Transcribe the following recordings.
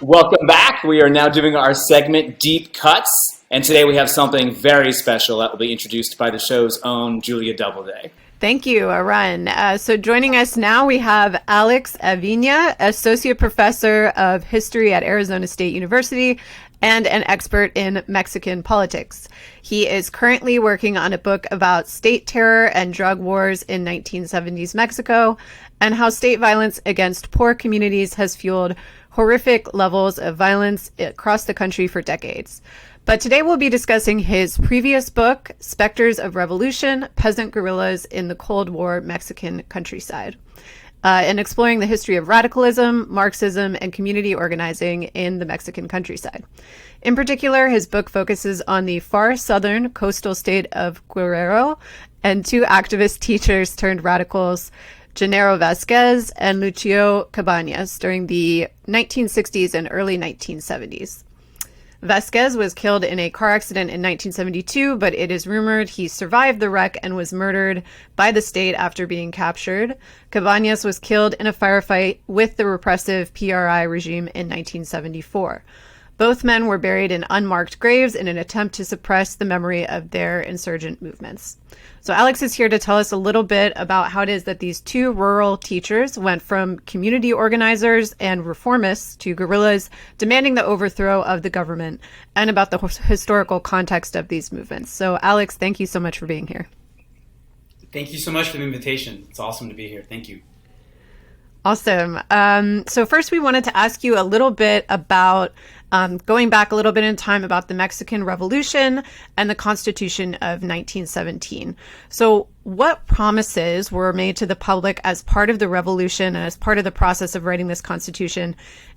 Welcome back. We are now doing our segment Deep Cuts, and today we have something very special that will be introduced by the show's own Julia Doubleday. Thank you, Arun. So joining us now, we have Alex Avina, Associate Professor of History at Arizona State University and an expert in Mexican politics. He is currently working on a book about state terror and drug wars in 1970s Mexico and how state violence against poor communities has fueled horrific levels of violence across the country for decades. But today we'll be discussing his previous book, Specters of Revolution, Peasant Guerrillas in the Cold War Mexican Countryside, and exploring the history of radicalism, Marxism, and community organizing in the Mexican countryside. In particular, his book focuses on the far southern coastal state of Guerrero and two activist teachers turned radicals, Genaro Vasquez and Lucio Cabañas, during the 1960s and early 1970s. Vasquez was killed in a car accident in 1972, but it is rumored he survived the wreck and was murdered by the state after being captured. Cabañas was killed in a firefight with the repressive PRI regime in 1974. Both men were buried in unmarked graves in an attempt to suppress the memory of their insurgent movements. So Alex is here to tell us a little bit about how it is that these two rural teachers went from community organizers and reformists to guerrillas demanding the overthrow of the government, and about the historical context of these movements. So Alex, thank you so much for being here. Thank you so much for the invitation. It's awesome to be here. Thank you. Awesome. So first we wanted to ask you a little bit about going back a little bit in time about the Mexican Revolution and the Constitution of 1917. So what promises were made to the public as part of the revolution and as part of the process of writing this Constitution?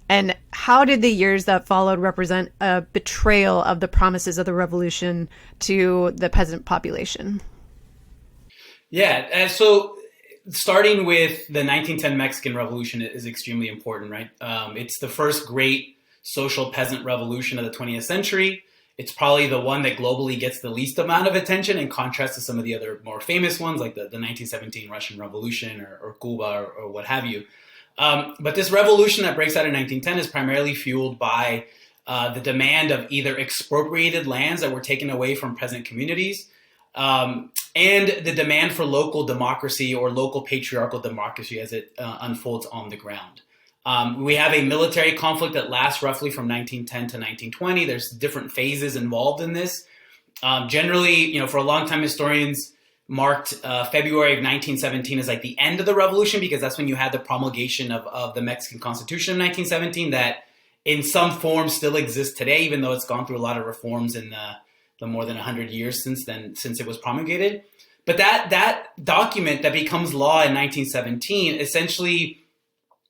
And how did the years that followed represent a betrayal of the promises of the revolution to the peasant population? Yeah, so starting with the 1910 Mexican Revolution is extremely important, right? It's the first great social peasant revolution of the 20th century. It's probably the one that globally gets the least amount of attention in contrast to some of the other more famous ones like the 1917 Russian Revolution or Cuba or what have you. But this revolution that breaks out in 1910 is primarily fueled by the demand of either expropriated lands that were taken away from peasant communities, and the demand for local democracy or local patriarchal democracy as it unfolds on the ground. We have a military conflict that lasts roughly from 1910 to 1920. There's different phases involved in this. Generally, for a long time, historians marked February of 1917 as like the end of the revolution, because that's when you had the promulgation of the Mexican Constitution of 1917 that in some form still exists today, even though it's gone through a lot of reforms in the more than 100 years since it was promulgated. But that document that becomes law in 1917 essentially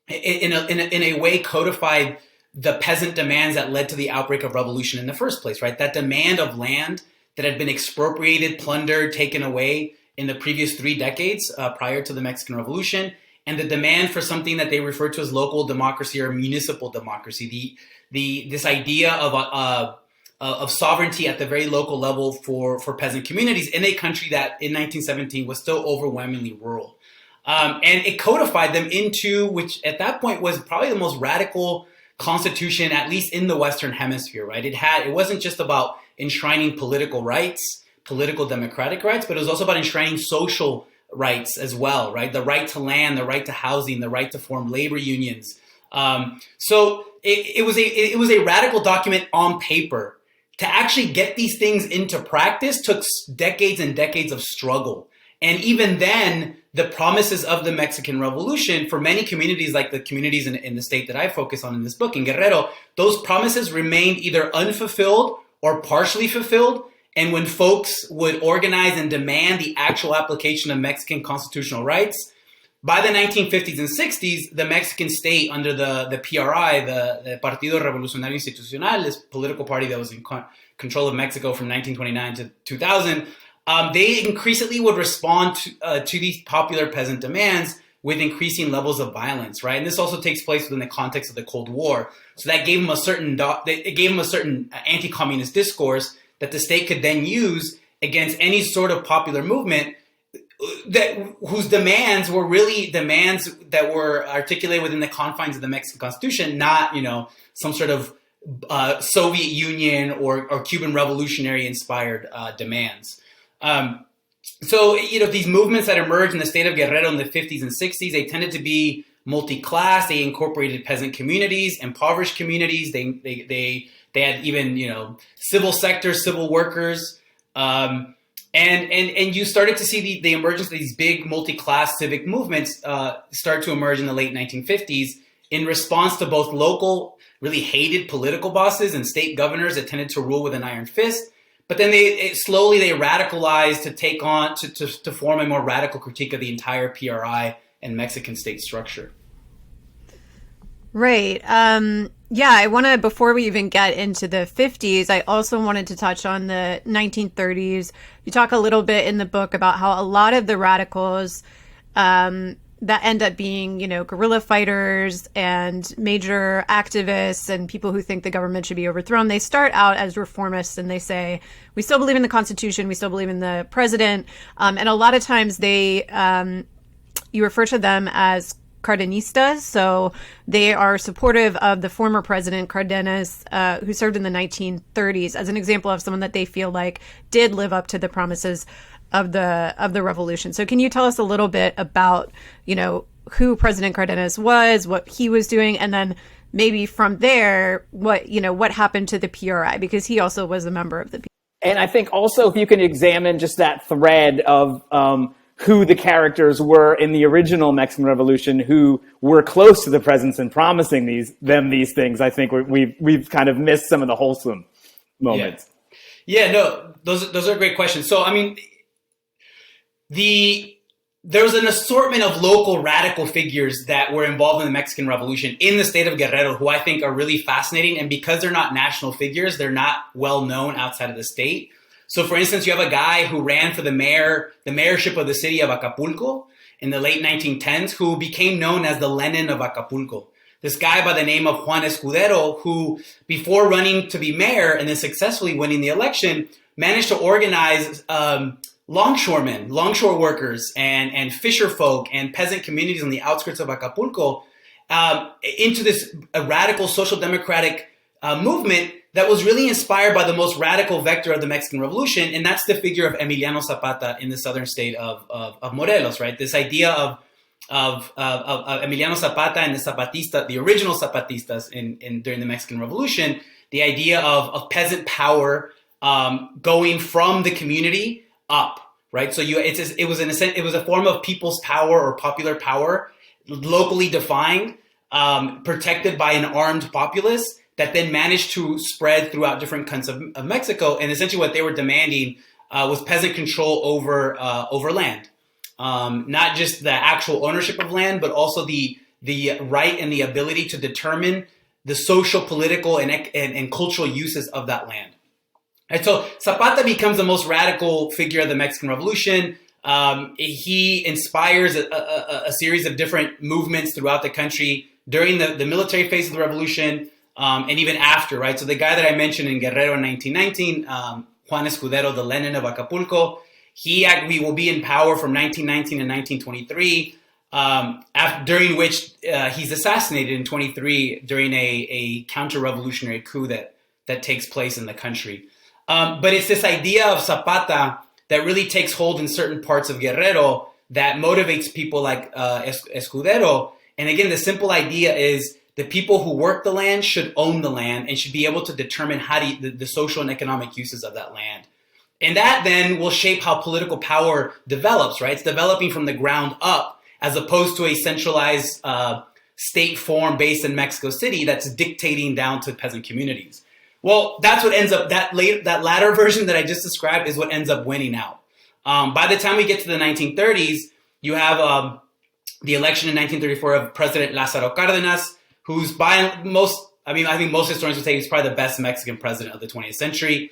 in a way codified the peasant demands that led to the outbreak of revolution in the first place, right? That demand of land that had been expropriated, plundered, taken away in the previous 3 decades prior to the Mexican Revolution, and the demand for something that they refer to as local democracy or municipal democracy, this idea of sovereignty at the very local level for peasant communities in a country that in 1917 was still overwhelmingly rural. And it codified them into, which at that point was probably the most radical constitution, at least in the Western Hemisphere, right? It wasn't just about enshrining political rights, political democratic rights, but it was also about enshrining social rights as well, right? The right to land, the right to housing, the right to form labor unions. So it was a radical document on paper. To actually get these things into practice took decades and decades of struggle. And even then, the promises of the Mexican Revolution for many communities, like the communities in the state that I focus on in this book, in Guerrero, those promises remained either unfulfilled or partially fulfilled. And when folks would organize and demand the actual application of Mexican constitutional rights, by the 1950s and 60s, the Mexican state under the PRI, the Partido Revolucionario Institucional, this political party that was in control of Mexico from 1929 to 2000, they increasingly would respond to these popular peasant demands with increasing levels of violence, right? And this also takes place within the context of the Cold War. So that gave them a certain anti-communist discourse that the state could then use against any sort of popular movement whose demands were really demands that were articulated within the confines of the Mexican Constitution, not, some sort of Soviet Union or Cuban revolutionary inspired demands. So, these movements that emerged in the state of Guerrero in the 50s and 60s, they tended to be multi-class. They incorporated peasant communities, impoverished communities. They had even, civil sector, civil workers. And you started to see the emergence of these big multi-class civic movements start to emerge in the late 1950s in response to both local, really hated political bosses and state governors that tended to rule with an iron fist. But then they radicalized to take on, to form a more radical critique of the entire PRI and Mexican state structure. Right. Yeah, I want to, before we even get into the 50s, I also wanted to touch on the 1930s. You talk a little bit in the book about how a lot of the radicals that end up being, guerrilla fighters and major activists and people who think the government should be overthrown, they start out as reformists and they say, we still believe in the Constitution, we still believe in the president. And a lot of times you refer to them as Cardenistas, so they are supportive of the former president Cardenas, who served in the 1930s, as an example of someone that they feel like did live up to the promises of the revolution. So can you tell us a little bit about, who President Cardenas was, what he was doing, and then maybe from there, what happened to the PRI, because he also was a member of the PRI. And I think also if you can examine just that thread of who the characters were in the original Mexican Revolution who were close to the presidents and promising these things, I think we've kind of missed some of the wholesome moments. Yeah, no, those are great questions. So, there was an assortment of local radical figures that were involved in the Mexican Revolution in the state of Guerrero, who I think are really fascinating. And because they're not national figures, they're not well known outside of the state. So, for instance, you have a guy who ran for the mayorship of the city of Acapulco in the late 1910s, who became known as the Lenin of Acapulco. This guy by the name of Juan Escudero, who before running to be mayor and then successfully winning the election, managed to organize longshore workers and fisher folk and peasant communities on the outskirts of Acapulco into this radical social democratic movement that was really inspired by the most radical vector of the Mexican Revolution, and that's the figure of Emiliano Zapata in the southern state of Morelos, right? This idea of Emiliano Zapata and the original Zapatistas during the Mexican Revolution, the idea of peasant power going from the community up, right? So it was a form of people's power or popular power, locally defined, protected by an armed populace that then managed to spread throughout different countries of Mexico. And essentially what they were demanding was peasant control over land. Not just the actual ownership of land, but also the right and the ability to determine the social, political, and cultural uses of that land. And so Zapata becomes the most radical figure of the Mexican Revolution. He inspires a series of different movements throughout the country during the military phase of the revolution, and even after, right? So the guy that I mentioned in Guerrero in 1919, Juan Escudero, the Lenin of Acapulco, we will be in power from 1919 to 1923, during which he's assassinated in 23 during a counter-revolutionary coup that takes place in the country. But it's this idea of Zapata that really takes hold in certain parts of Guerrero that motivates people like Escudero. And again, the simple idea is the people who work the land should own the land and should be able to determine the social and economic uses of that land. And that then will shape how political power develops, right? It's developing from the ground up as opposed to a centralized state form based in Mexico City that's dictating down to peasant communities. Well, that's what ends up, that latter version that I just described is what ends up winning out. By the time we get to the 1930s, you have the election in 1934 of President Lázaro Cárdenas, who's I think most historians would say he's probably the best Mexican president of the 20th century.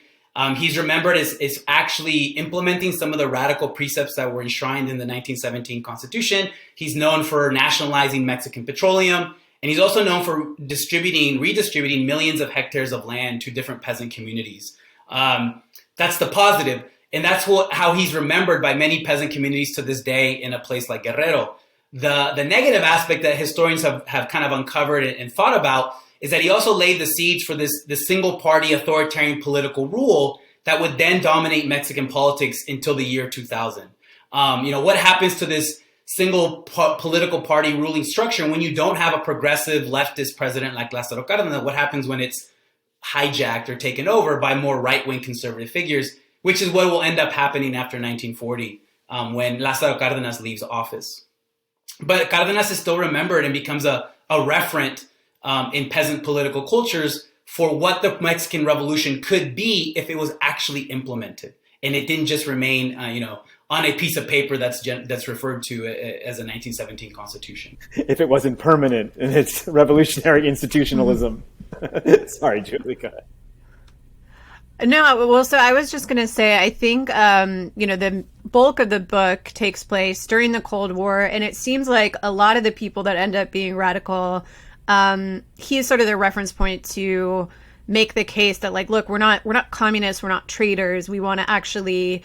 He's remembered as actually implementing some of the radical precepts that were enshrined in the 1917 Constitution. He's known for nationalizing Mexican petroleum, and he's also known for redistributing millions of hectares of land to different peasant communities. That's the positive. And that's how he's remembered by many peasant communities to this day in a place like Guerrero. The negative aspect that historians have kind of uncovered and thought about is that he also laid the seeds for this single party authoritarian political rule that would then dominate Mexican politics until the year 2000. What happens to this single political party ruling structure when you don't have a progressive leftist president like Lázaro Cárdenas? What happens when it's hijacked or taken over by more right-wing conservative figures, which is what will end up happening after 1940 when Lázaro Cárdenas leaves office. But Cárdenas is still remembered and becomes a referent in peasant political cultures for what the Mexican Revolution could be if it was actually implemented. And it didn't just remain, on a piece of paper that's referred to as a 1917 Constitution. If it wasn't permanent in its revolutionary institutionalism. Sorry, Julie, go ahead. No, well, so I was just going to say, I think, the bulk of the book takes place during the Cold War, and it seems like a lot of the people that end up being radical, he's sort of the reference point to make the case that, like, look, we're not communists, we're not traitors, we want to actually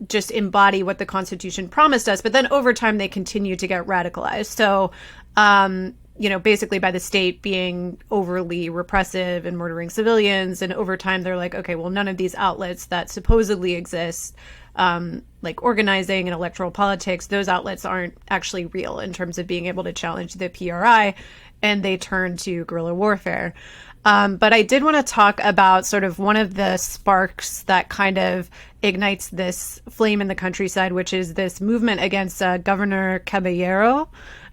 just embody what the Constitution promised us. But then over time, they continue to get radicalized. So, basically by the state being overly repressive and murdering civilians. And over time, they're like, okay, well, none of these outlets that supposedly exist, like organizing and electoral politics, those outlets aren't actually real in terms of being able to challenge the PRI. And they turn to guerrilla warfare. But I did want to talk about sort of one of the sparks that kind of ignites this flame in the countryside, which is this movement against Governor Caballero.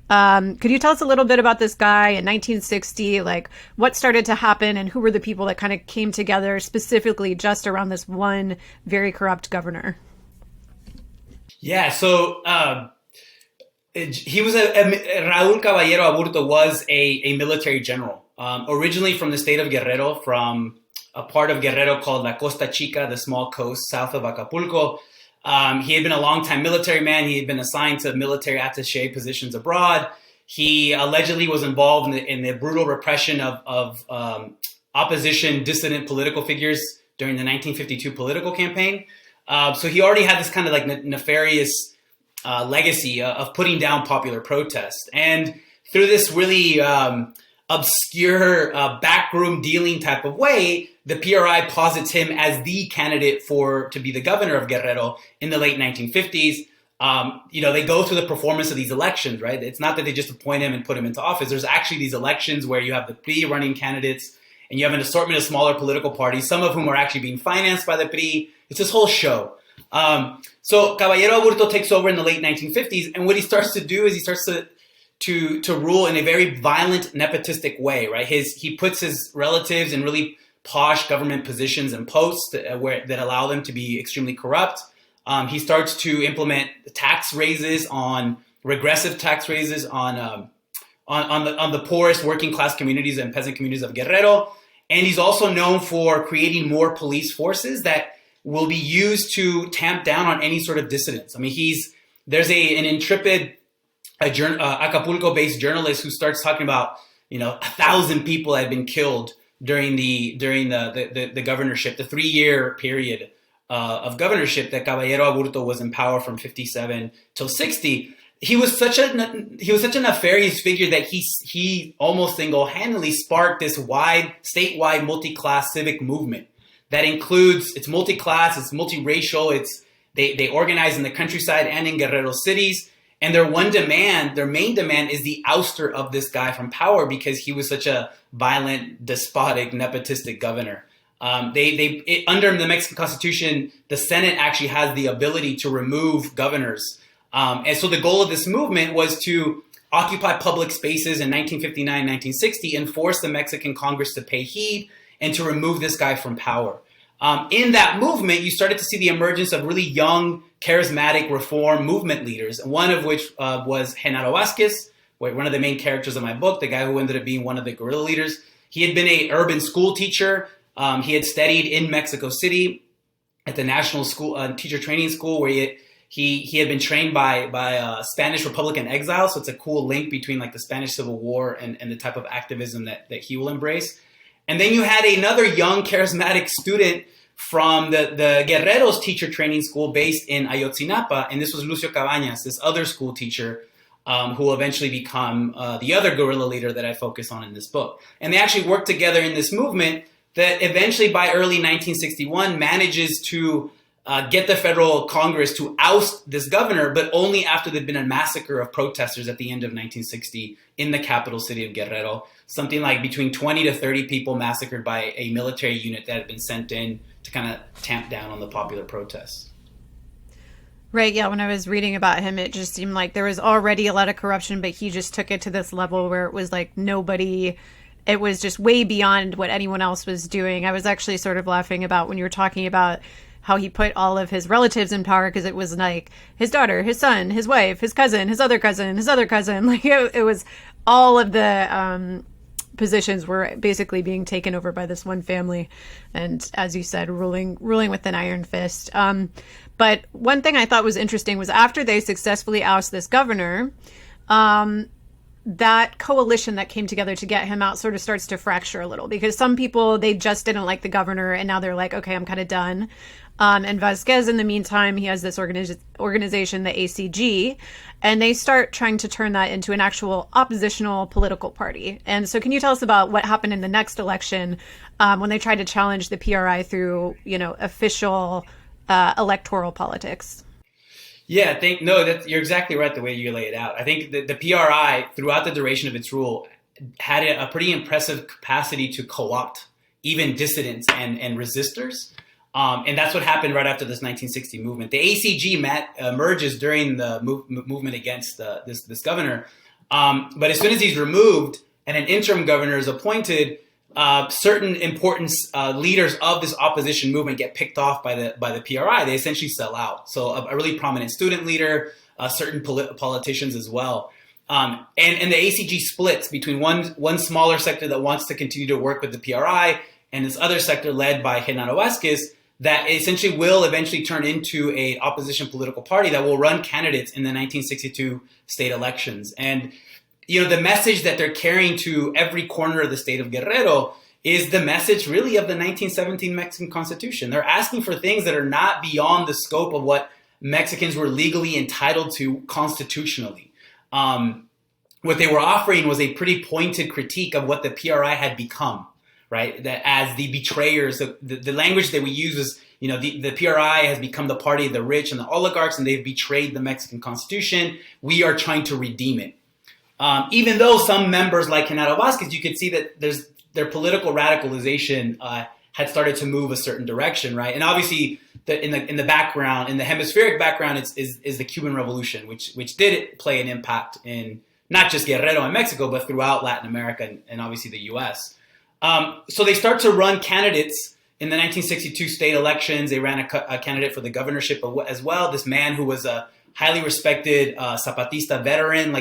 Could you tell us a little bit about this guy in 1960, like what started to happen and who were the people that kind of came together specifically just around this one very corrupt governor? Yeah, so he was Raúl Caballero Aburto was a military general, originally from the state of Guerrero, from a part of Guerrero called La Costa Chica, the small coast south of Acapulco. He had been a longtime military man. He had been assigned to military attaché positions abroad. He allegedly was involved in the brutal repression of opposition dissident political figures during the 1952 political campaign. So he already had this kind of like nefarious legacy of putting down popular protest. And through this really obscure backroom dealing type of way, the PRI posits him as the candidate to be the governor of Guerrero in the late 1950s. They go through the performance of these elections, right? It's not that they just appoint him and put him into office. There's actually these elections where you have the PRI running candidates and you have an assortment of smaller political parties, some of whom are actually being financed by the PRI. It's this whole show. So Caballero Aburto takes over in the late 1950s, and what he starts to do is he starts to rule in a very violent, nepotistic way, right? He puts his relatives in really posh government positions and posts that allow them to be extremely corrupt. He starts to implement regressive tax raises on the poorest working class communities and peasant communities of Guerrero. And he's also known for creating more police forces that will be used to tamp down on any sort of dissidents. I mean, there's an intrepid Acapulco-based journalist who starts talking about 1,000 people had been killed during the governorship, the 3-year period of governorship that Caballero Aburto was in power from 57 till 60. He was such a nefarious figure that he almost single-handedly sparked this statewide multi-class civic movement that includes, it's multi-class, it's multiracial, they organize in the countryside and in Guerrero cities. And their main demand is the ouster of this guy from power because he was such a violent, despotic, nepotistic governor. Under the Mexican Constitution, the Senate actually has the ability to remove governors. And so the goal of this movement was to occupy public spaces in 1959, 1960, and force the Mexican Congress to pay heed and to remove this guy from power. In that movement, you started to see the emergence of really young, charismatic reform movement leaders, one of which was Genaro Vázquez, one of the main characters of my book, the guy who ended up being one of the guerrilla leaders. He had been an urban school teacher. He had studied in Mexico City at the National School Teacher Training School, where he had been trained by Spanish Republican exiles. So it's a cool link between like the Spanish Civil War and the type of activism that he will embrace. And then you had another young, charismatic student from the Guerreros teacher training school based in Ayotzinapa. And this was Lucio Cabañas, this other school teacher, who will eventually become the other guerrilla leader that I focus on in this book. And they actually worked together in this movement that eventually by early 1961 manages to get the federal Congress to oust this governor, but only after there'd been a massacre of protesters at the end of 1960 in the capital city of Guerrero. Something like between 20 to 30 people massacred by a military unit that had been sent in to kind of tamp down on the popular protests. Right, yeah, when I was reading about him, it just seemed like there was already a lot of corruption, but he just took it to this level where it was like it was just way beyond what anyone else was doing. I was actually sort of laughing about when you were talking about how he put all of his relatives in power, because it was like his daughter, his son, his wife, his cousin, his other cousin, his other cousin. Like it was all of the positions were basically being taken over by this one family, and as you said, ruling with an iron fist. But one thing I thought was interesting was after they successfully oust this governor, that coalition that came together to get him out sort of starts to fracture a little, because some people, they just didn't like the governor, and now they're like, okay, I'm kind of done. And Vasquez, in the meantime, he has this organization, the ACG, and they start trying to turn that into an actual oppositional political party. And so can you tell us about what happened in the next election when they tried to challenge the PRI through, official electoral politics? Yeah, you're exactly right the way you lay it out. I think the PRI, throughout the duration of its rule, had a pretty impressive capacity to co-opt even dissidents and resistors. And that's what happened right after this 1960 movement. The ACG emerges during the movement against this governor. But as soon as he's removed and an interim governor is appointed, certain important leaders of this opposition movement get picked off by the PRI. They essentially sell out. So a really prominent student leader, certain politicians as well. And the ACG splits between one smaller sector that wants to continue to work with the PRI and this other sector led by Genaro Vasquez that essentially will eventually turn into an opposition political party that will run candidates in the 1962 state elections. And the message that they're carrying to every corner of the state of Guerrero is the message really of the 1917 Mexican Constitution. They're asking for things that are not beyond the scope of what Mexicans were legally entitled to constitutionally. What they were offering was a pretty pointed critique of what the PRI had become, right? That as the betrayers, the language that we use is, the PRI has become the party of the rich and the oligarchs, and they've betrayed the Mexican Constitution. We are trying to redeem it. Even though some members like Genaro Vasquez, you could see that their political radicalization had started to move a certain direction, right? And obviously, in the background, in the hemispheric background, is the Cuban Revolution, which did play an impact in not just Guerrero and Mexico, but throughout Latin America and obviously the U.S. So they start to run candidates in the 1962 state elections. They ran a candidate for the governorship as well. This man who was a highly respected Zapatista veteran,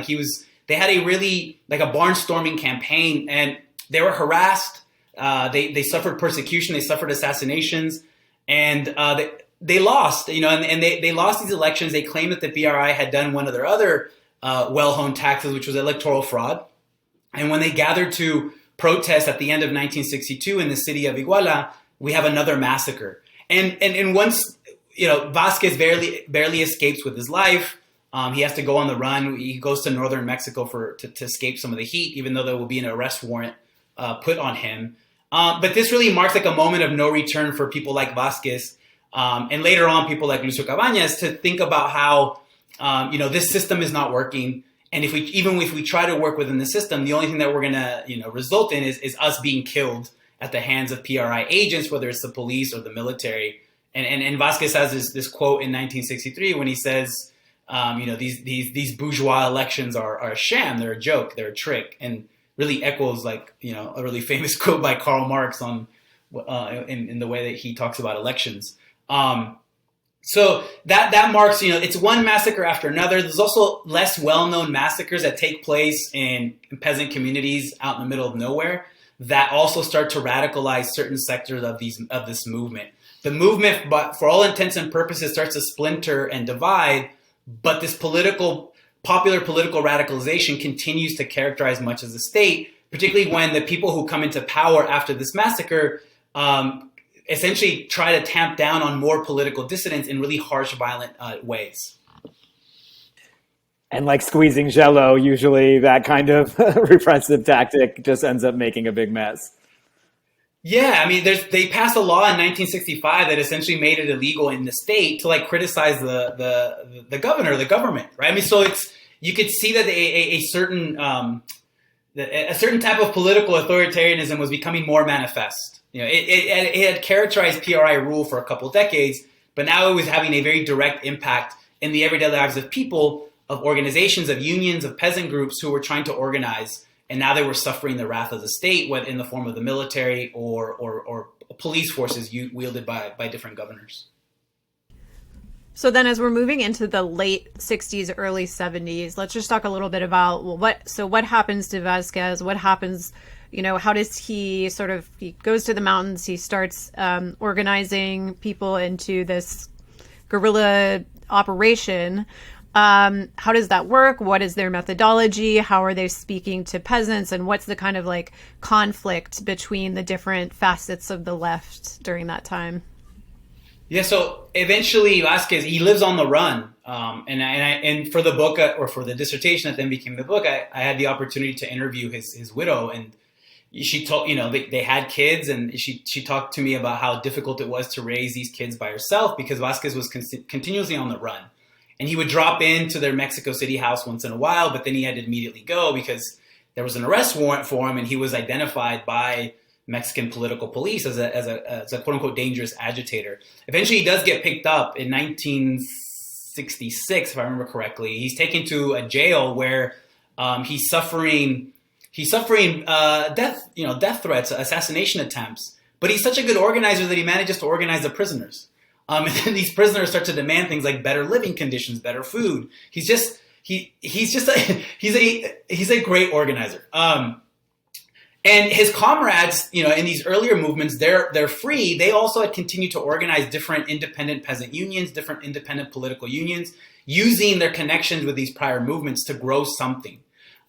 they had a really a barnstorming campaign, and they were harassed. They suffered persecution. They suffered assassinations, and they lost. And they lost these elections. They claimed that the PRI had done one of their other well-honed taxes, which was electoral fraud. And when they gathered to protest at the end of 1962 in the city of Iguala, we have another massacre. And once Vasquez barely escapes with his life. He has to go on the run. He goes to northern Mexico to escape some of the heat, even though there will be an arrest warrant put on him. But this really marks a moment of no return for people like Vasquez, and later on people like Lucio Cabañas, to think about how this system is not working. And if we try to work within the system, the only thing that we're gonna result in is us being killed at the hands of PRI agents, whether it's the police or the military. And Vasquez has this quote in 1963 when he says, these bourgeois elections are a sham, they're a joke, they're a trick, and really echoes a really famous quote by Karl Marx on in the way that he talks about elections. So that marks, it's one massacre after another. There's also less well-known massacres that take place in peasant communities out in the middle of nowhere that also start to radicalize certain sectors of this movement. The movement, but for all intents and purposes, starts to splinter and divide. But this popular political radicalization continues to characterize much of the state, particularly when the people who come into power after this massacre essentially try to tamp down on more political dissidents in really harsh, violent ways. And like squeezing Jell-O, usually that kind of repressive tactic just ends up making a big mess. Yeah, I mean, they passed a law in 1965 that essentially made it illegal in the state to like criticize the governor, the government, right? I mean, so you could see that a certain type of political authoritarianism was becoming more manifest. You know, it had characterized PRI rule for a couple of decades, but now it was having a very direct impact in the everyday lives of people, of organizations, of unions, of peasant groups who were trying to organize. And now they were suffering the wrath of the state, whether in the form of the military or police forces wielded by different governors. So then as we're moving into the late 60s, early 70s, let's just talk a little bit about what happens to Vasquez? What happens, how does he goes to the mountains, he starts organizing people into this guerrilla operation. How does that work? What is their methodology? How are they speaking to peasants? And what's the kind of like conflict between the different facets of the left during that time? Yeah, so eventually Vasquez, he lives on the run. And for the book, or for the dissertation that then became the book, I had the opportunity to interview his widow, and she told, they had kids, and she talked to me about how difficult it was to raise these kids by herself because Vasquez was continuously on the run. And he would drop into their Mexico City house once in a while, but then he had to immediately go because there was an arrest warrant for him, and he was identified by Mexican political police as a quote unquote dangerous agitator. Eventually, he does get picked up in 1966, if I remember correctly. He's taken to a jail where he's suffering death threats, assassination attempts. But he's such a good organizer that he manages to organize the prisoners. And then these prisoners start to demand things like better living conditions, better food. He's a great organizer. And his comrades, in these earlier movements, they're free. They also had continued to organize different independent peasant unions, different independent political unions, using their connections with these prior movements to grow something.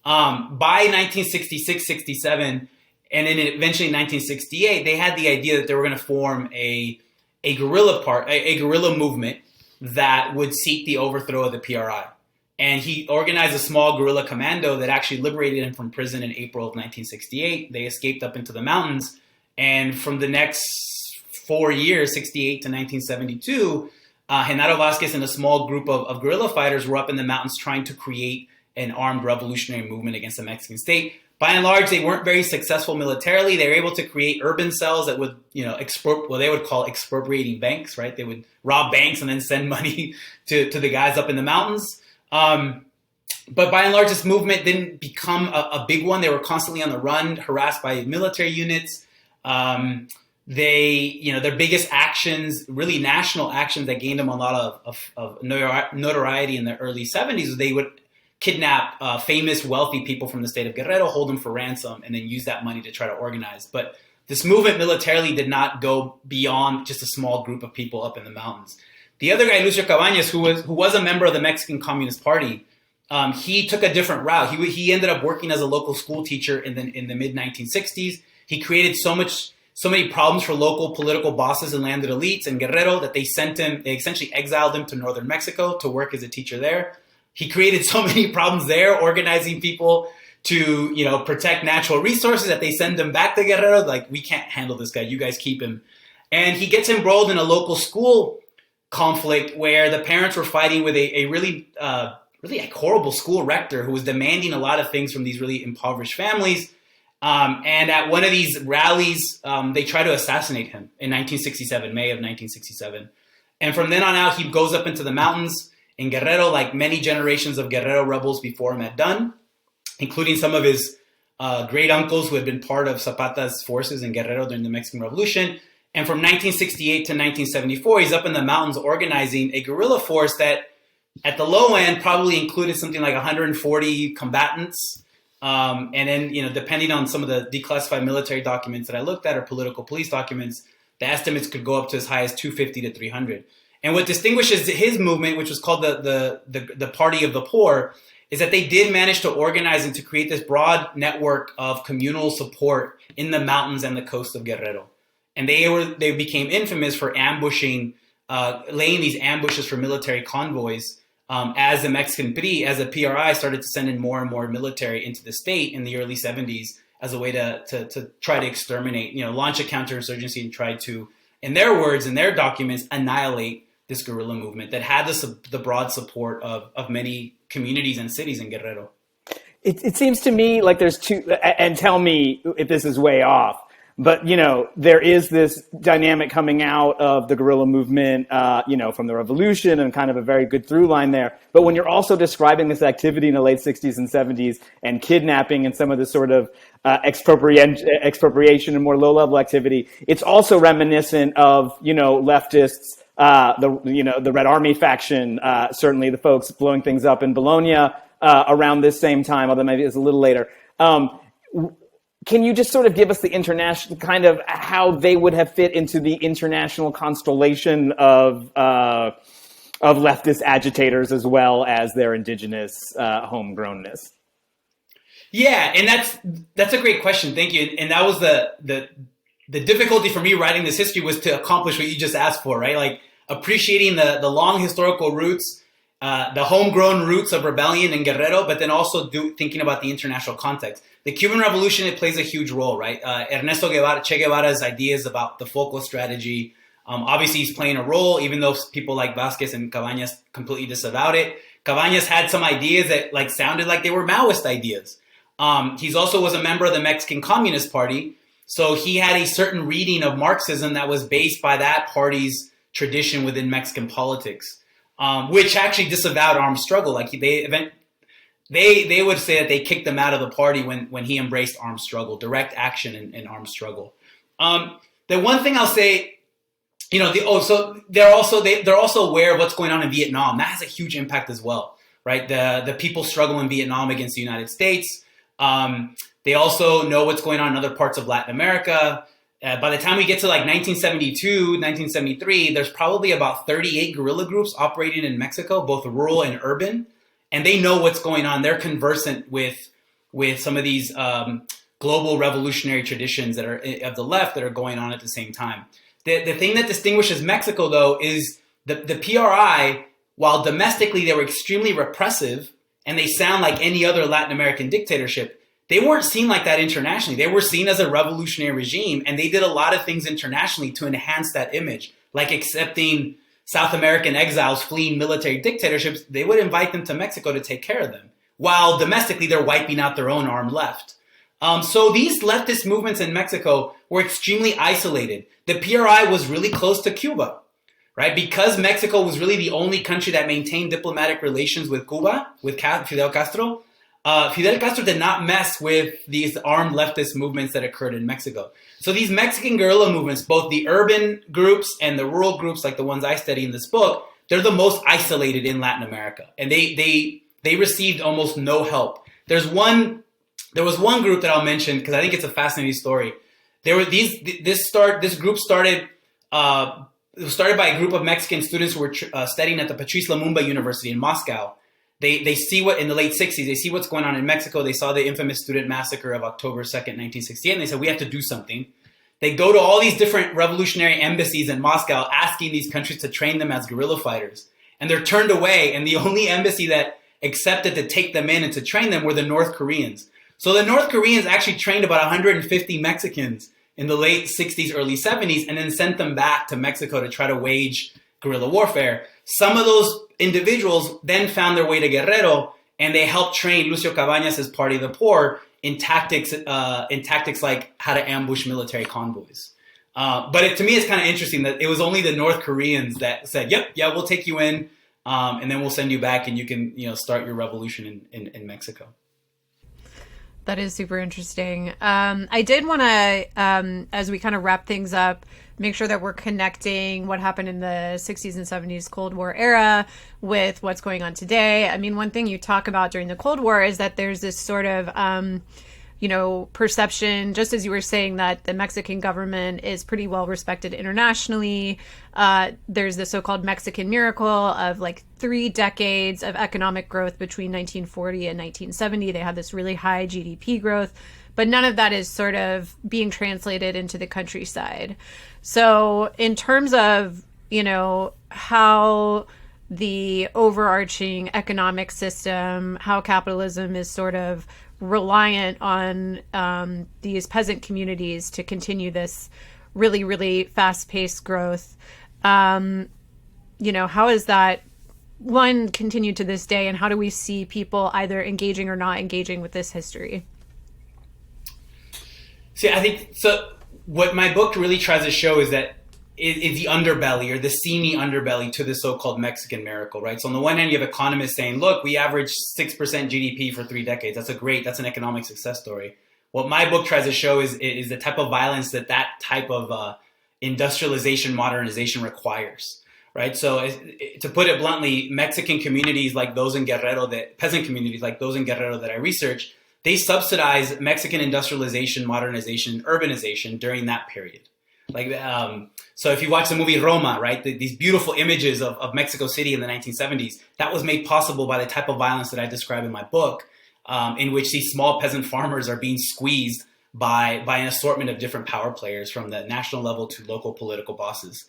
By 1966, 67, and then eventually 1968, they had the idea that they were going to form a guerrilla movement that would seek the overthrow of the PRI. And he organized a small guerrilla commando that actually liberated him from prison in April of 1968. They escaped up into the mountains. And from the next 4 years, 68 to 1972, Genaro Vasquez and a small group of guerrilla fighters were up in the mountains trying to create an armed revolutionary movement against the Mexican state. By and large, they weren't very successful militarily. They were able to create urban cells that would, they would call expropriating banks, right? They would rob banks and then send money to the guys up in the mountains. But by and large, this movement didn't become a big one. They were constantly on the run, harassed by military units. Their biggest actions, really national actions that gained them a lot of notoriety in the early 70s, they would kidnap famous, wealthy people from the state of Guerrero, hold them for ransom, and then use that money to try to organize. But this movement militarily did not go beyond just a small group of people up in the mountains. The other guy, Lucio Cabañas, who was a member of the Mexican Communist Party, he took a different route. He ended up working as a local school teacher in the mid-1960s. He created so many problems for local political bosses and landed elites in Guerrero that they essentially exiled him to northern Mexico to work as a teacher there. He created so many problems there, organizing people to, protect natural resources, that they send him back to Guerrero. Like, we can't handle this guy. You guys keep him. And he gets embroiled in a local school conflict where the parents were fighting with a really horrible school rector who was demanding a lot of things from these really impoverished families. And at one of these rallies, they try to assassinate him in May of 1967. And from then on out, he goes up into the mountains in Guerrero, like many generations of Guerrero rebels before him had done, including some of his great uncles who had been part of Zapata's forces in Guerrero during the Mexican Revolution. And from 1968 to 1974, he's up in the mountains organizing a guerrilla force that, at the low end, probably included something like 140 combatants. And then, depending on some of the declassified military documents that I looked at, or political police documents, the estimates could go up to as high as 250 to 300. And what distinguishes his movement, which was called the Party of the Poor, is that they did manage to organize and to create this broad network of communal support in the mountains and the coast of Guerrero. and they became infamous for ambushing, laying these ambushes for military convoys. As the Mexican as a PRI started to send in more and more military into the state in the early 70s as a way to try to exterminate, launch a counterinsurgency and try to, in their words, in their documents, annihilate this guerrilla movement that had the broad support of many communities and cities in Guerrero. It seems to me like there's two, and tell me if this is way off, but, there is this dynamic coming out of the guerrilla movement, from the revolution, and kind of a very good through line there. But when you're also describing this activity in the late 60s and 70s and kidnapping and some of this sort of expropriation and more low-level activity, it's also reminiscent of, leftists, the Red Army faction, certainly the folks blowing things up in Bologna around this same time, although maybe it's a little later. Can you just sort of give us the international kind of how they would have fit into the international constellation of leftist agitators as well as their indigenous homegrownness? Yeah, and that's a great question. Thank you. And that was the difficulty for me writing this history, was to accomplish what you just asked for, right? Like appreciating the long historical roots, the homegrown roots of rebellion in Guerrero, but then also thinking about the international context. The Cuban Revolution, it plays a huge role, right? Che Guevara's ideas about the focal strategy, obviously he's playing a role, even though people like Vasquez and Cabañas completely disavowed it. Cabañas had some ideas that sounded like they were Maoist ideas. He's also was a member of the Mexican Communist Party, so he had a certain reading of Marxism that was based by that party's tradition within Mexican politics, which actually disavowed armed struggle. Like they would say that they kicked him out of the party when he embraced armed struggle, direct action in armed struggle. The one thing I'll say, so they're also aware of what's going on in Vietnam. That has a huge impact as well, right? The people's struggle in Vietnam against the United States. They also know what's going on in other parts of Latin America. By the time we get to like 1972, 1973, there's probably about 38 guerrilla groups operating in Mexico, both rural and urban. And they know what's going on. They're conversant with some of these global revolutionary traditions that are of the left that are going on at the same time. The thing that distinguishes Mexico, though, is the PRI, while domestically they were extremely repressive and they sound like any other Latin American dictatorship, they weren't seen like that internationally. They were seen as a revolutionary regime, and they did a lot of things internationally to enhance that image, like accepting South American exiles fleeing military dictatorships. They would invite them to Mexico to take care of them, while domestically they're wiping out their own armed left. So these leftist movements in Mexico were extremely isolated. The PRI was really close to Cuba, right? Because Mexico was really the only country that maintained diplomatic relations with Cuba, with Fidel Castro. Fidel Castro did not mess with these armed leftist movements that occurred in Mexico. So these Mexican guerrilla movements, both the urban groups and the rural groups, like the ones I study in this book, they're the most isolated in Latin America, and they received almost no help. There was one group that I'll mention because I think it's a fascinating story. This group started. It was started by a group of Mexican students who were studying at the Patrice Lumumba University in Moscow. They see what in the late 60s, they see what's going on in Mexico. They saw the infamous student massacre of October 2nd, 1968, and they said, we have to do something. They go to all these different revolutionary embassies in Moscow, asking these countries to train them as guerrilla fighters. And they're turned away, and the only embassy that accepted to take them in and to train them were the North Koreans. So the North Koreans actually trained about 150 Mexicans in the late 60s, early 70s, and then sent them back to Mexico to try to wage guerrilla warfare. Some of those individuals then found their way to Guerrero, and they helped train Lucio Cabañas' Party of the Poor in tactics like how to ambush military convoys. But to me, it's kind of interesting that it was only the North Koreans that said, "Yep, yeah, we'll take you in, and then we'll send you back, and you can, start your revolution in Mexico." That is super interesting. I did want to, as we kind of wrap things up, make sure that we're connecting what happened in the 60s and 70s Cold War era with what's going on today. I mean, one thing you talk about during the Cold War is that there's this sort of perception, just as you were saying, that the Mexican government is pretty well respected internationally. There's the so-called Mexican miracle of like 3 decades of economic growth between 1940 and 1970. They had this really high GDP growth, but none of that is sort of being translated into the countryside. So in terms of, how the overarching economic system, how capitalism is sort of reliant on these peasant communities to continue this really, really fast-paced growth. How is that, one, continued to this day, and how do we see people either engaging or not engaging with this history? See, I think, so what my book really tries to show is that is the underbelly or the seamy underbelly to the so-called Mexican miracle, right? So on the one hand, you have economists saying, look, we averaged 6% GDP for 3 decades. That's an economic success story. What my book tries to show is the type of violence that type of industrialization, modernization requires, right? So to put it bluntly, Mexican communities like those in Guerrero, peasant communities like those in Guerrero that I research, they subsidize Mexican industrialization, modernization, urbanization during that period. So if you watch the movie Roma, right, these beautiful images of Mexico City in the 1970s, that was made possible by the type of violence that I describe in my book, in which these small peasant farmers are being squeezed by an assortment of different power players from the national level to local political bosses.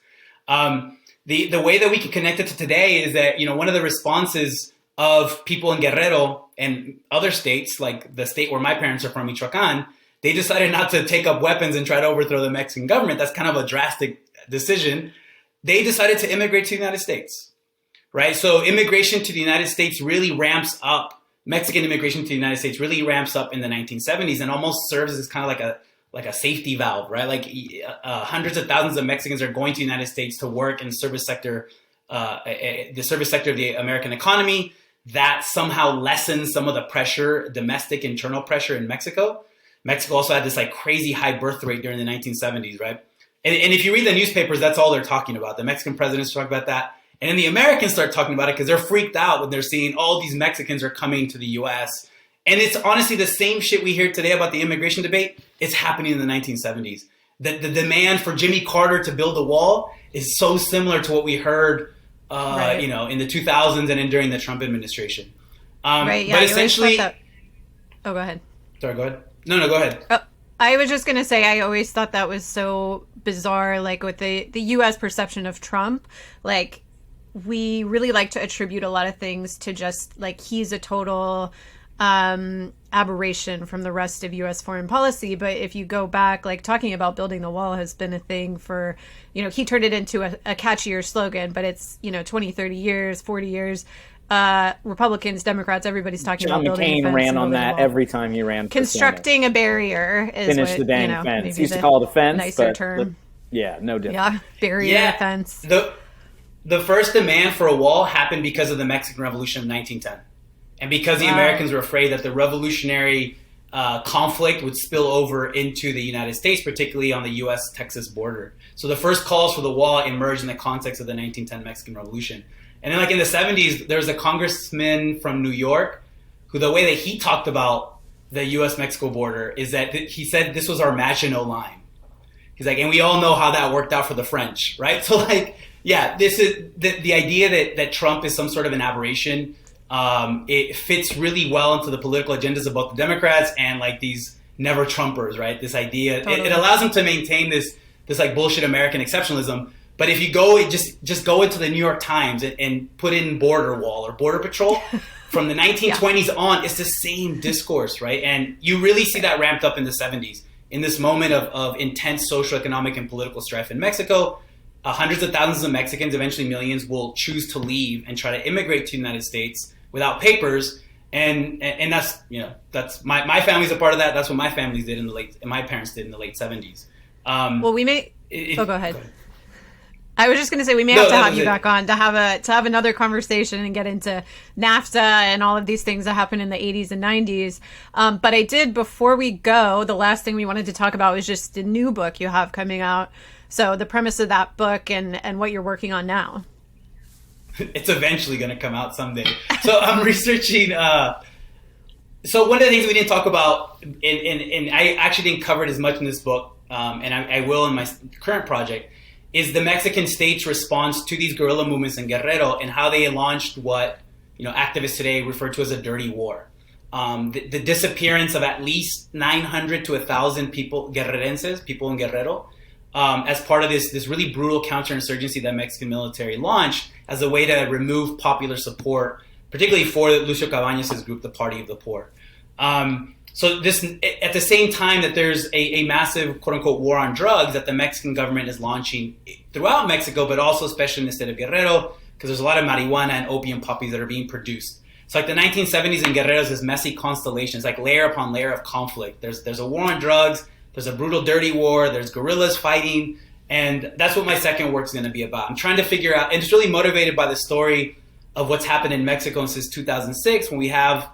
The way that we can connect it to today is that, one of the responses of people in Guerrero and other states, like the state where my parents are from, Michoacan, they decided not to take up weapons and try to overthrow the Mexican government. That's kind of a drastic decision. They decided to immigrate to the United States, right? So immigration to the United States really ramps up. Mexican immigration to the United States really ramps up in the 1970s and almost serves as kind of like a safety valve, right? Like hundreds of thousands of Mexicans are going to the United States to work in the service sector of the American economy. That somehow lessens some of the pressure, domestic internal pressure in Mexico. Mexico also had this like crazy high birth rate during the 1970s, right? And if you read the newspapers, that's all they're talking about. The Mexican presidents talk about that. And then the Americans start talking about it because they're freaked out when they're seeing all these Mexicans are coming to the U.S. And it's honestly the same shit we hear today about the immigration debate. It's happening in the 1970s. The demand for Jimmy Carter to build a wall is so similar to what we heard, right. In the 2000s and during the Trump administration. Right, yeah. But essentially... Oh, go ahead. Sorry, go ahead. No, go ahead. Oh, I was just going to say, I always thought that was so bizarre, like with the U.S. perception of Trump. Like, we really like to attribute a lot of things to just, like, he's a total aberration from the rest of U.S. foreign policy. But if you go back, like, talking about building the wall has been a thing for, he turned it into a catchier slogan, but it's, 20, 30 years, 40 years. Republicans, Democrats, everybody's talking about building a fence. John McCain ran on that every time he ran. Constructing a barrier is finish the dang fence. He used to call it a fence, nicer term. Yeah, no different. Yeah, barrier fence. The first demand for a wall happened because of the Mexican Revolution of 1910, and because the Americans were afraid that the revolutionary conflict would spill over into the United States, particularly on the U.S.-Texas border. So the first calls for the wall emerged in the context of the 1910 Mexican Revolution. And then, like in the 70s, there was a congressman from New York who, the way that he talked about the U.S.-Mexico border is that he said this was our Maginot Line. He's like, and we all know how that worked out for the French, right? So, like, yeah, this is the idea that Trump is some sort of an aberration. It fits really well into the political agendas of both the Democrats and like these never Trumpers, right? This idea, totally. It allows them to maintain this like bullshit American exceptionalism. But if you go, just go into the New York Times and put in border wall or border patrol from the 1920s on, it's the same discourse, right? And you really see that ramped up in the 70s. In this moment of intense social, economic, and political strife in Mexico, hundreds of thousands of Mexicans, eventually millions, will choose to leave and try to immigrate to the United States without papers. And that's my family's a part of that. That's what my family did my parents did in the late 70s. Well, we may. Go ahead. I was just going to say we may have to have you back on to have another conversation and get into NAFTA and all of these things that happened in the 80s and 90s. But I did, before we go, the last thing we wanted to talk about was just the new book you have coming out. So the premise of that book and what you're working on now. It's eventually going to come out someday. So I'm researching So one of the things we didn't talk about, and I actually didn't cover it as much in this book, and I will in my current project, is the Mexican state's response to these guerrilla movements in Guerrero and how they launched what activists today refer to as a dirty war. The disappearance of at least 900 to 1,000 people, guerrerenses, people in Guerrero, as part of this really brutal counterinsurgency that Mexican military launched as a way to remove popular support, particularly for Lucio Cabañas' group, the Party of the Poor. So this, at the same time that there's a massive quote unquote war on drugs that the Mexican government is launching throughout Mexico, but also especially in the state of Guerrero, because there's a lot of marijuana and opium poppies that are being produced. So like the 1970s in Guerrero is this messy constellation. It's like layer upon layer of conflict. There's a war on drugs, there's a brutal dirty war, there's guerrillas fighting, and that's what my second work is going to be about. I'm trying to figure out, and it's really motivated by the story of what's happened in Mexico since 2006, when we have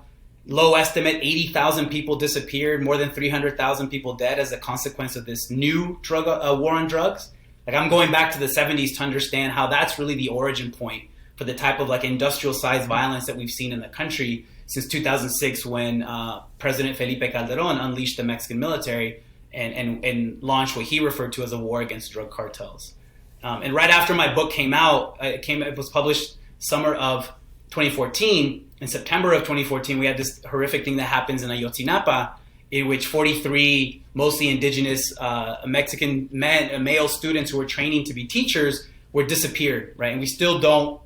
low estimate 80,000 people disappeared, more than 300,000 people dead as a consequence of this new drug war on drugs. Like I'm going back to the 70s to understand how that's really the origin point for the type of like industrial sized violence that we've seen in the country since 2006, when President Felipe Calderon unleashed the Mexican military and launched what he referred to as a war against drug cartels. And right after my book came out, it was published summer of 2014. In September of 2014, we had this horrific thing that happens in Ayotzinapa, in which 43 mostly indigenous Mexican male students who were training to be teachers were disappeared, right? And we still don't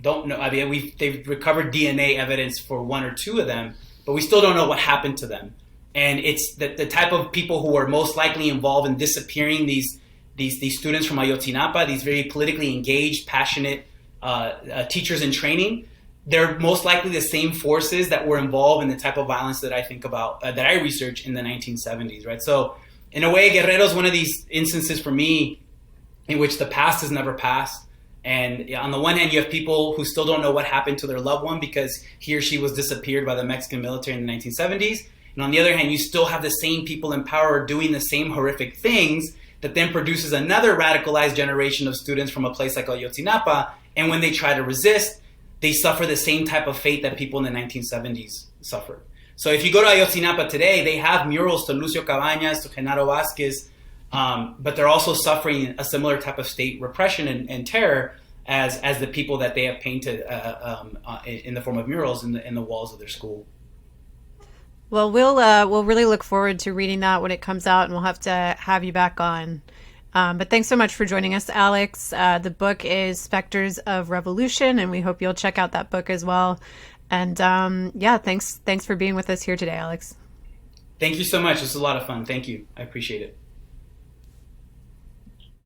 know. I mean, they've recovered DNA evidence for one or two of them, but we still don't know what happened to them. And it's the type of people who are most likely involved in disappearing these students from Ayotzinapa, these very politically engaged, passionate teachers in training. They're most likely the same forces that were involved in the type of violence that I think about, that I research in the 1970s, right? So in a way, Guerrero is one of these instances for me in which the past is never past. And on the one hand, you have people who still don't know what happened to their loved one because he or she was disappeared by the Mexican military in the 1970s. And on the other hand, you still have the same people in power doing the same horrific things that then produces another radicalized generation of students from a place like Ayotzinapa. And when they try to resist, they suffer the same type of fate that people in the 1970s suffered. So if you go to Ayotzinapa today, they have murals to Lucio Cabañas, to Genaro Vázquez, but they're also suffering a similar type of state repression and terror as the people that they have painted in the form of murals in the walls of their school. Well, we'll really look forward to reading that when it comes out, and we'll have to have you back on. But thanks so much for joining us, Alex. The book is Spectres of Revolution, and we hope you'll check out that book as well. And thanks for being with us here today, Alex. Thank you so much. It was a lot of fun. Thank you. I appreciate it.